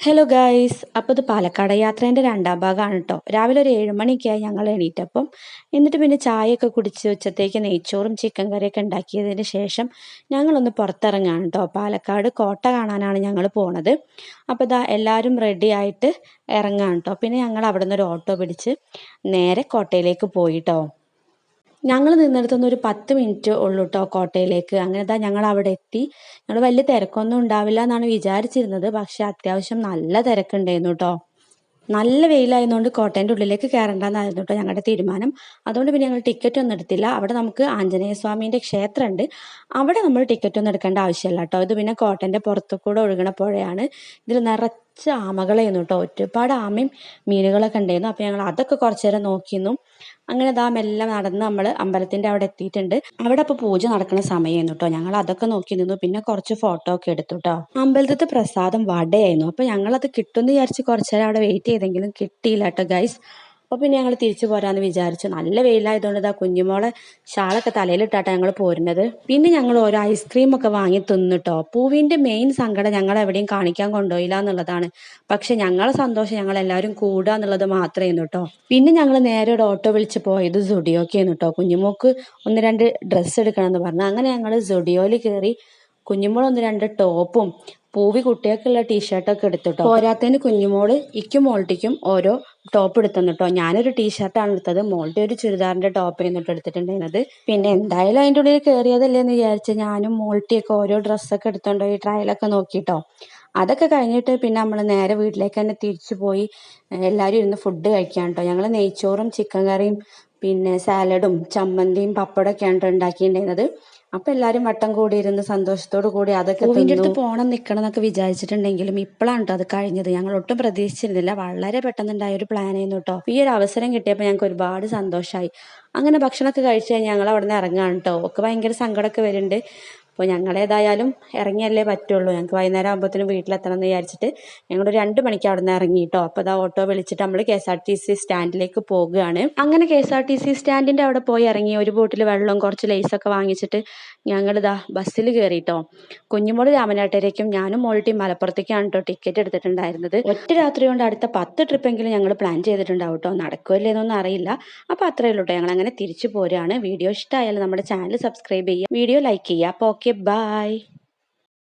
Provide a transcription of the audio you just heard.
Hello guys, അപ്പോൾ ഇത് പാലക്കാട് യാത്രേൻ്റെ രണ്ടാം ഭാഗമാണ് കേട്ടോ. രാവിലെ ഒരു 7 മണിക്കായി ഞങ്ങൾ എണീറ്റപ്പം. എന്നിട്ട് പിന്നെ ചായയൊക്കെ കുടിച്ച് ഉച്ചത്തേക്ക് നെയ്ച്ചോറും ചിക്കൻ കറിയൊക്കെ ഉണ്ടാക്കിയതിന് ശേഷം ഞങ്ങളൊന്ന് പുറത്തിറങ്ങാണ് കേട്ടോ. പാലക്കാട് കോട്ട കാണാനാണ് ഞങ്ങൾ പോണത്. അപ്പോൾ ഇതാ എല്ലാവരും റെഡി ആയിട്ട് ഇറങ്ങാണ് കേട്ടോ. പിന്നെ ഞങ്ങൾ അവിടെ നിന്ന് ഒരു ഓട്ടോ പിടിച്ച് നേരെ കോട്ടയിലേക്ക് പോയി കേട്ടോ. ഞങ്ങൾ നിന്നിടത്തുനിന്ന് ഒരു 10 മിനിറ്റ് ഉള്ളൂ കേട്ടോ കോട്ടയിലേക്ക്. അങ്ങനെ ഞങ്ങൾ അവിടെ എത്തി. ഞങ്ങൾ വലിയ തിരക്കൊന്നും ഉണ്ടാവില്ല എന്നാണ് വിചാരിച്ചിരുന്നത്. പക്ഷെ അത്യാവശ്യം നല്ല തിരക്കുണ്ടായിരുന്നു കേട്ടോ. നല്ല വെയിലായതുകൊണ്ട് കോട്ടേൻ്റെ ഉള്ളിലേക്ക് കയറണ്ടെന്നായിരുന്നു കേട്ടോ ഞങ്ങളുടെ തീരുമാനം. അതുകൊണ്ട് പിന്നെ ഞങ്ങൾ ടിക്കറ്റ് ഒന്നും എടുത്തില്ല. അവിടെ നമുക്ക് ആഞ്ജനേയ സ്വാമീൻ്റെ ക്ഷേത്രമുണ്ട്. അവിടെ നമ്മൾ ടിക്കറ്റ് ഒന്നും എടുക്കേണ്ട ആവശ്യമില്ല കേട്ടോ. ഇത് പിന്നെ കോട്ടേൻ്റെ പുറത്തു കൂടെ ഒഴുകണ പുഴയാണ്. ഇതിൽ നിറച്ച് ആമകളായിരുന്നു കേട്ടോ. ഒരുപാട് ആമയും മീനുകളൊക്കെ ഉണ്ടായിരുന്നു. അപ്പോൾ ഞങ്ങൾ അതൊക്കെ കുറച്ച് നേരം നോക്കിയിരുന്നു. അങ്ങനെ മെല്ലെ നടന്ന് നമ്മൾ അമ്പലത്തിൻ്റെ അവിടെ എത്തിയിട്ടുണ്ട്. അവിടെ അപ്പോൾ പൂജ നടക്കുന്ന സമയമായിരുന്നു കേട്ടോ. ഞങ്ങൾ അതൊക്കെ നോക്കി നിന്നു. പിന്നെ കുറച്ച് ഫോട്ടോ ഒക്കെ എടുത്തു കേട്ടോ. അമ്പലത്തിലത്തെ പ്രസാദം വടയായിരുന്നു. അപ്പോൾ ഞങ്ങളത് കിട്ടുമെന്ന് വിചാരിച്ച് കുറച്ച് നേരം അവിടെ വെയിറ്റ് ചെയ്തെങ്കിലും കിട്ടിയില്ല കേട്ടോ ഗൈസ്. അപ്പോൾ പിന്നെ ഞങ്ങൾ തിരിച്ചു പോരാന്ന് വിചാരിച്ചു. നല്ല വെയിലായതുകൊണ്ട് കുഞ്ഞുമോളെ ഷാളൊക്കെ തലയിലിട്ടാട്ടോ ഞങ്ങൾ പോരുന്നത്. പിന്നെ ഞങ്ങൾ ഓരോ ഐസ്ക്രീമൊക്കെ വാങ്ങി തിന്നിട്ടോ. പൂവിൻ്റെ മെയിൻ സങ്കടം ഞങ്ങൾ എവിടെയും കാണിക്കാൻ കൊണ്ടുപോയില്ല എന്നുള്ളതാണ്. പക്ഷെ ഞങ്ങളെ സന്തോഷം ഞങ്ങൾ എല്ലാവരും കൂടുക എന്നുള്ളത് മാത്രമായിരുന്നു കേട്ടോ. പിന്നെ ഞങ്ങൾ നേരെ ഒരു ഓട്ടോ വിളിച്ച് പോയത് സുഡിയോക്കായിരുന്നു കേട്ടോ. കുഞ്ഞുമോക്ക് 1-2 ഡ്രസ്സ് എടുക്കണമെന്ന് പറഞ്ഞു. അങ്ങനെ ഞങ്ങൾ സുഡിയോയിൽ കയറി കുഞ്ഞുമോൾ 1-2 ടോപ്പും പൂവി കുട്ടികൾക്കുള്ള ടീഷർട്ടൊക്കെ എടുത്തിട്ടോ. പോരാത്തതിന് കുഞ്ഞുമോള് ഇക്കും മോൾട്ടിക്കും ഓരോ ടോപ്പ് എടുത്തു കേട്ടോ. ഞാനൊരു ടീഷർട്ടാണ് എടുത്തത്. മോളുടെ ഒരു ചുരിദാറിൻ്റെ ടോപ്പ് എന്നിട്ട് എടുത്തിട്ടുണ്ടായിരുന്നത്. പിന്നെ എന്തായാലും അതിൻ്റെ ഉള്ളിൽ കയറിയതല്ലേ എന്ന് വിചാരിച്ച് ഞാനും മോൾട്ടിയൊക്കെ ഓരോ ഡ്രസ്സൊക്കെ എടുത്തോണ്ട് പോയി ട്രയലൊക്കെ നോക്കിട്ടോ. അതൊക്കെ കഴിഞ്ഞിട്ട് പിന്നെ നമ്മൾ നേരെ വീട്ടിലേക്ക് തന്നെ തിരിച്ചു പോയി എല്ലാവരും ഇരുന്ന് ഫുഡ് കഴിക്കാൻ കേട്ടോ. ഞങ്ങൾ നെയ്ച്ചോറും ചിക്കൻ കറിയും പിന്നെ സാലഡും ചമ്മന്തിയും പപ്പടമൊക്കെയാണ് ഉണ്ടാക്കിയിട്ടുണ്ടായിരുന്നത്. അപ്പം എല്ലാവരും വട്ടം കൂടി ഇരുന്ന് സന്തോഷത്തോടു കൂടി അതൊക്കെ പൂവിൻ്റെ അടുത്ത് പോകണം നിൽക്കണം എന്നൊക്കെ വിചാരിച്ചിട്ടുണ്ടെങ്കിലും ഇപ്പോഴാണ് കേട്ടോ അത് കഴിഞ്ഞത്. ഞങ്ങൾ ഒട്ടും പ്രതീക്ഷിച്ചിരുന്നില്ല. വളരെ പെട്ടെന്നുണ്ടായ ഒരു പ്ലാൻ ആയിരുന്നു കേട്ടോ. ഈ ഒരു അവസരം കിട്ടിയപ്പോൾ ഞങ്ങൾക്ക് ഒരുപാട് സന്തോഷമായി. അങ്ങനെ ഭക്ഷണമൊക്കെ കഴിച്ച് കഴിഞ്ഞ് ഞങ്ങൾ അവിടെ നിന്ന് ഇറങ്ങാണ് കേട്ടോ. ഒക്കെ ഭയങ്കര സങ്കടമൊക്കെ വരുന്നുണ്ട്. അപ്പോൾ ഞങ്ങളേതായാലും ഇറങ്ങിയല്ലേ പറ്റുള്ളൂ. ഞങ്ങൾക്ക് വൈകുന്നേരം ആകുമ്പോഴത്തേനും വീട്ടിലെത്തണം എന്ന് വിചാരിച്ചിട്ട് ഞങ്ങൾ 2 മണിക്ക് അവിടെ നിന്ന് ഇറങ്ങി കേട്ടോ. അപ്പോൾ ഓട്ടോ വിളിച്ചിട്ട് നമ്മൾ KSRTC സ്റ്റാൻഡിലേക്ക് പോകുകയാണ്. അങ്ങനെ KSRTC സ്റ്റാൻഡിൻ്റെ അവിടെ പോയി ഇറങ്ങി ഒരു ബോട്ടിൽ വെള്ളവും കുറച്ച് ലേസൊക്കെ വാങ്ങിച്ചിട്ട് ഞങ്ങൾ ബസ്സിൽ കയറി കേട്ടോ. കുഞ്ഞുമോള് രാമനാട്ടേക്കും ഞാനും മോൾട്ടിയും മലപ്പുറത്തേക്കാണ് കേട്ടോ ടിക്കറ്റ് എടുത്തിട്ടുണ്ടായിരുന്നത്. ഒറ്റ രാത്രി കൊണ്ട് അടുത്ത 10 ട്രിപ്പെങ്കിലും ഞങ്ങൾ പ്ലാൻ ചെയ്തിട്ടുണ്ടാവും കേട്ടോ. നടക്കുമല്ലേ എന്നൊന്നും അറിയില്ല. അപ്പോൾ അത്രയേ ഉള്ളൂ കേട്ടോ. ഞങ്ങൾ അങ്ങനെ തിരിച്ചു പോരുകയാണ്. വീഡിയോ ഇഷ്ടമായാലും നമ്മുടെ ചാനൽ സബ്സ്ക്രൈബ് ചെയ്യുക, വീഡിയോ ലൈക്ക് ചെയ്യുക. അപ്പോൾ ഓക്കെ, ബൈ.